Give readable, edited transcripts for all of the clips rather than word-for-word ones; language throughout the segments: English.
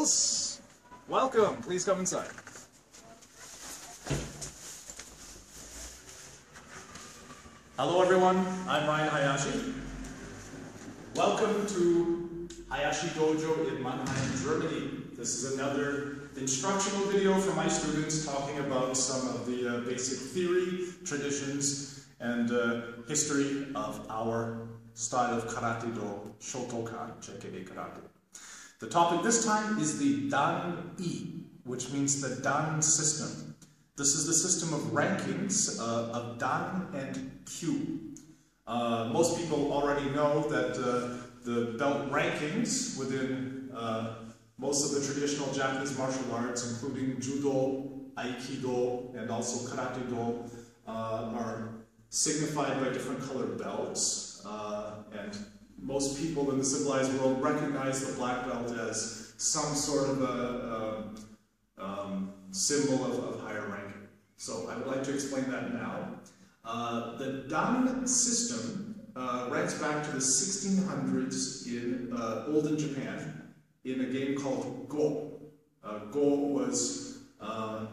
pupils! Welcome, please come inside. Hello everyone, I'm Hayashi. Welcome to Hayashi Dojo in Mannheim, Germany. This is another instructional video for my students talking about some of the basic theory, traditions, and history of our style of karate-do, Shotokan, Chekebe karate. The topic this time is the Dan-I, which means the Dan system. This is the system of rankings of Dan and Kyu. Most people already know that the belt rankings within most of the traditional Japanese martial arts, including Judo, Aikido, and also Karate-do, are signified by different colored belts. And most people in the civilized world recognize the black belt as some sort of a symbol of higher ranking. So I would like to explain that now. The Dan system ranks back to the 1600s in olden Japan in a game called Go. Go was a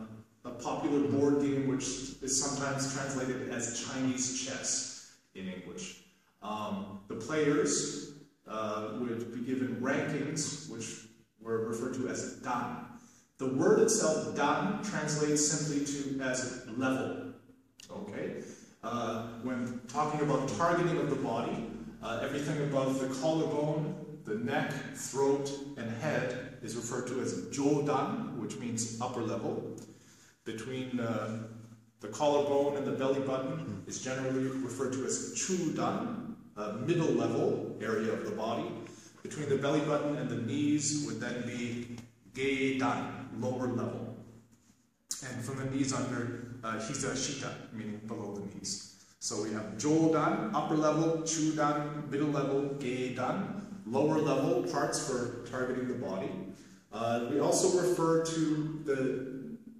popular board game which is sometimes translated as Chinese chess in English. The players would be given rankings which were referred to as Dan. The word itself, Dan, translates simply to as level. Okay? When talking about targeting of the body, everything above the collarbone, the neck, throat, and head is referred to as Jodan, which means upper level. Between the collarbone and the belly button is generally referred to as Chudan, middle level area of the body. Between the belly button and the knees would then be Geidan, lower level. And from the knees under, Hizashita, meaning below the knees. So we have Jodan, upper level, Chudan, middle level, Geidan, lower level parts for targeting the body. We also refer to the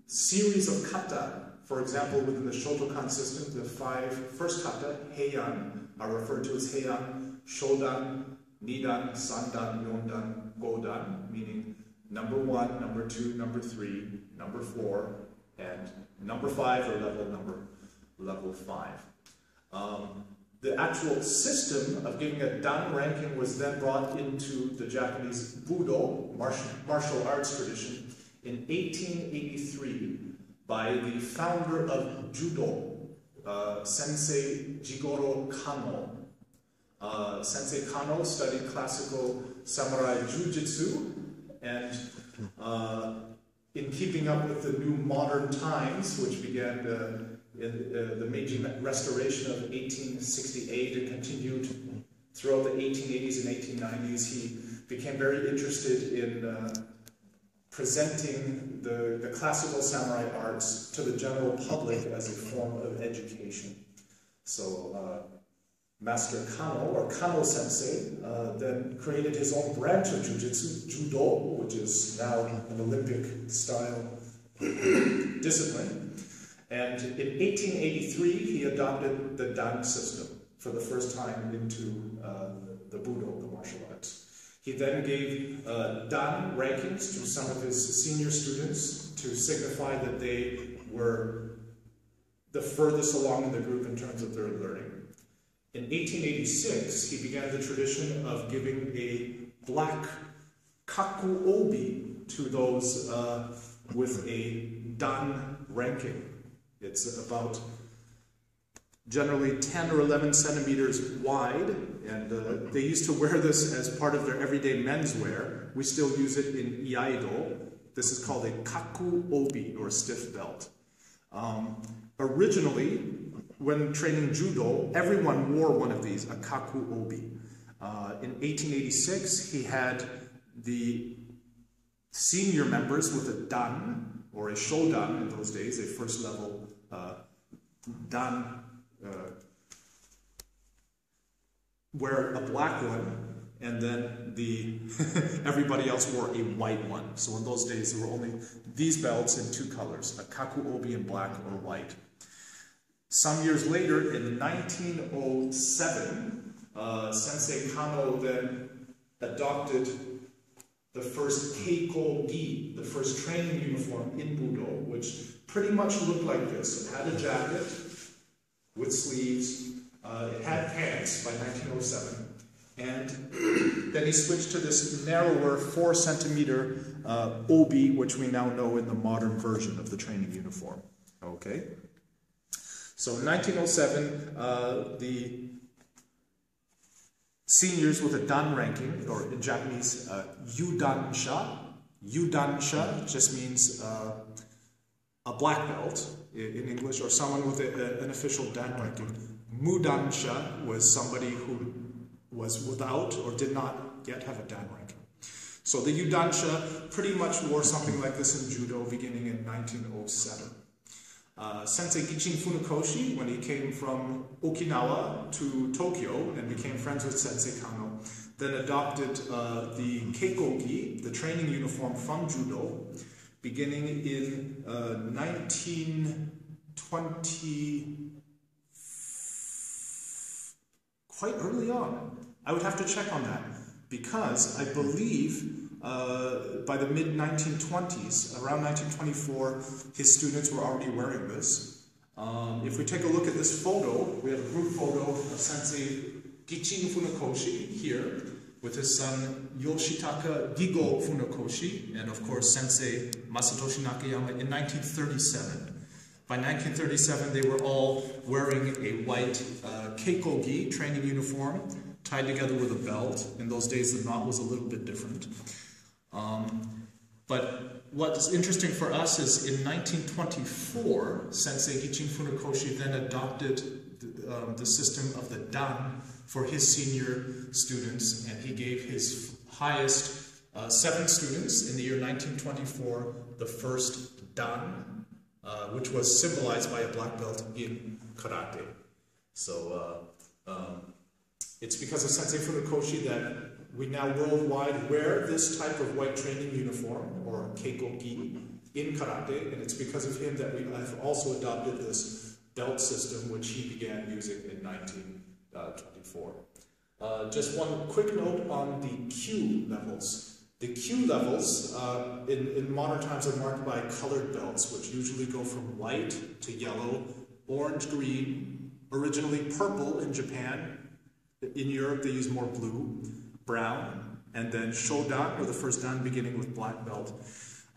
series of kata. For example, within the Shotokan system, the 5 first kata, Heian, are referred to as Heian, Shodan, Nidan, Sandan, Yondan, Godan, meaning number 1, number 2, number 3, number 4, and number 5 or level 5. The actual system of giving a Dan ranking was then brought into the Japanese Budo, martial arts tradition, in 1883 by the founder of Judo, Sensei Jigoro Kano. Sensei Kano studied classical samurai jujitsu, and in keeping up with the new modern times, which began in the Meiji Restoration of 1868 and continued throughout the 1880s and 1890s, he became very interested in presenting the classical samurai arts to the general public as a form of education. So Master Kano, or Kano Sensei, then created his own branch of Jiu-Jitsu, Judo, which is now an Olympic style discipline. And in 1883, he adopted the Dan system for the first time into the Budo, the martial arts. He then gave Dan rankings to some of his senior students to signify that they were the furthest along in the group in terms of their learning. In 1886, he began the tradition of giving a black kaku obi to those with a Dan ranking. It's about generally 10 or 11 centimeters wide, and they used to wear this as part of their everyday menswear. We still use it in Iaido. This is called a kaku obi, or stiff belt. Originally, when training judo, everyone wore one of these, a kaku obi. In 1886, he had the senior members with a dan, or a shodan in those days, a first level dan, wear a black one, and then everybody else wore a white one. So in those days, there were only these belts in 2 colors, a kaku obi in black or white. Some years later, in 1907, Sensei Kano then adopted the first keiko-gi, the first training uniform in Budo, which pretty much looked like this. It had a jacket with sleeves, it had pants by 1907, and then he switched to this narrower 4-centimeter obi, which we now know in the modern version of the training uniform. Okay? So in 1907, the seniors with a dan ranking, or in Japanese, yudansha. Yudansha just means a black belt in English, or someone with an official dan ranking. Mudansha was somebody who was without or did not yet have a dan ranking. So the yudansha pretty much wore something like this in judo beginning in 1907. Sensei Gichin Funakoshi, when he came from Okinawa to Tokyo and became friends with Sensei Kano, then adopted the keiko-gi, the training uniform from judo, beginning in 1920, quite early on. I would have to check on that, because I believe by the mid-1920s, around 1924, his students were already wearing this. If we take a look at this photo, we have a group photo of Sensei Gichin Funakoshi here, with his son Yoshitaka Gigo Funakoshi, and of course Sensei Masatoshi Nakayama in 1937. By 1937, they were all wearing a white keiko-gi training uniform, tied together with a belt. In those days, the knot was a little bit different. But what's interesting for us is in 1924, Sensei Gichin Funakoshi then adopted the system of the dan for his senior students, and he gave his highest 7 students in the year 1924 the first dan, which was symbolized by a black belt in karate. So it's because of Sensei Funakoshi that we now worldwide wear this type of white training uniform, or keiko-gi, in karate, and it's because of him that we have also adopted this belt system, which he began using in 1924. Just one quick note on the Q levels. The Q levels in modern times are marked by colored belts, which usually go from white to yellow, orange, green, originally purple in Japan. In Europe, they use more blue, brown, and then Shodan, or the first dan, beginning with black belt.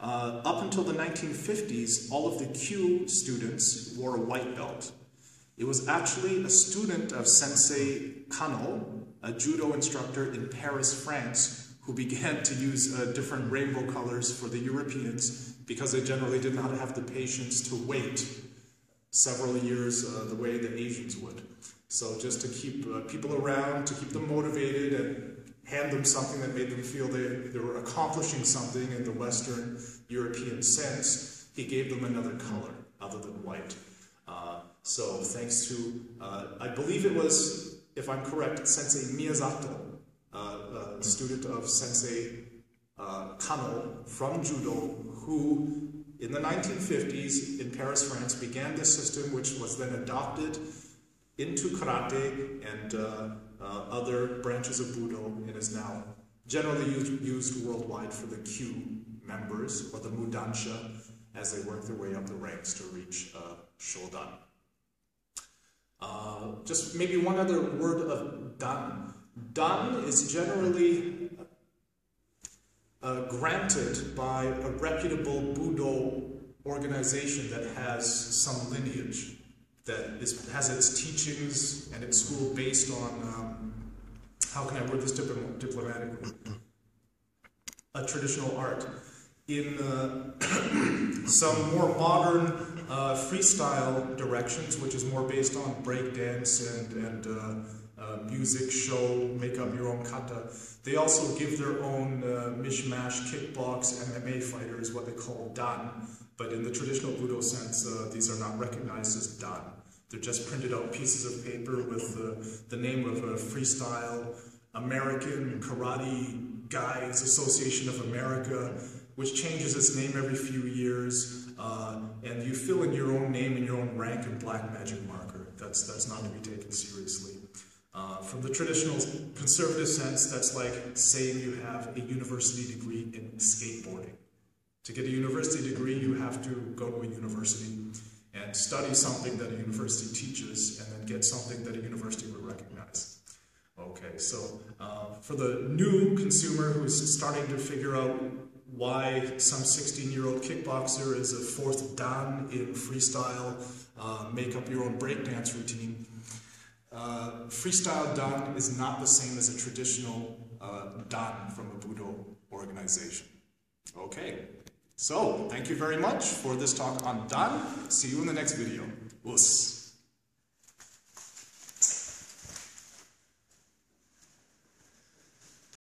Up until the 1950s, all of the Q students wore a white belt. It was actually a student of Sensei Kano, a judo instructor in Paris, France, who began to use different rainbow colors for the Europeans because they generally did not have the patience to wait several years the way the Asians would. So just to keep people around, to keep them motivated and hand them something that made them feel they were accomplishing something in the Western European sense, he gave them another color other than white. So thanks to, I believe it was, if I'm correct, Sensei Miyazato, a student of Sensei Kano from judo, who in the 1950s in Paris, France, began this system, which was then adopted into karate and other branches of Budo, and is now generally used worldwide for the Q members, or the Mudansha, as they work their way up the ranks to reach Shodan. Just maybe one other word of dan. Dan is generally granted by a reputable Budo organization that has some lineage, that has its teachings and its school based on, how can I word this diplomatically? A traditional art. In some more modern freestyle directions, which is more based on breakdance and music, show, make up your own kata, they also give their own mishmash kickbox MMA fighters, what they call dan. But in the traditional Budo sense, these are not recognized as dan. They're just printed out pieces of paper with the name of a freestyle American Karate Guys Association of America, which changes its name every few years, and you fill in your own name and your own rank in black magic marker. That's not to be taken seriously. From the traditional conservative sense, that's like saying you have a university degree in skateboarding. To get a university degree, you have to go to a university and study something that a university teaches, and then get something that a university would recognize. Okay, so for the new consumer who is starting to figure out why some 16-year-old kickboxer is a fourth dan in freestyle, make up your own breakdance routine, freestyle dan is not the same as a traditional dan from a Budo organization. Okay, so thank you very much for this talk on dan. See you in the next video. Us.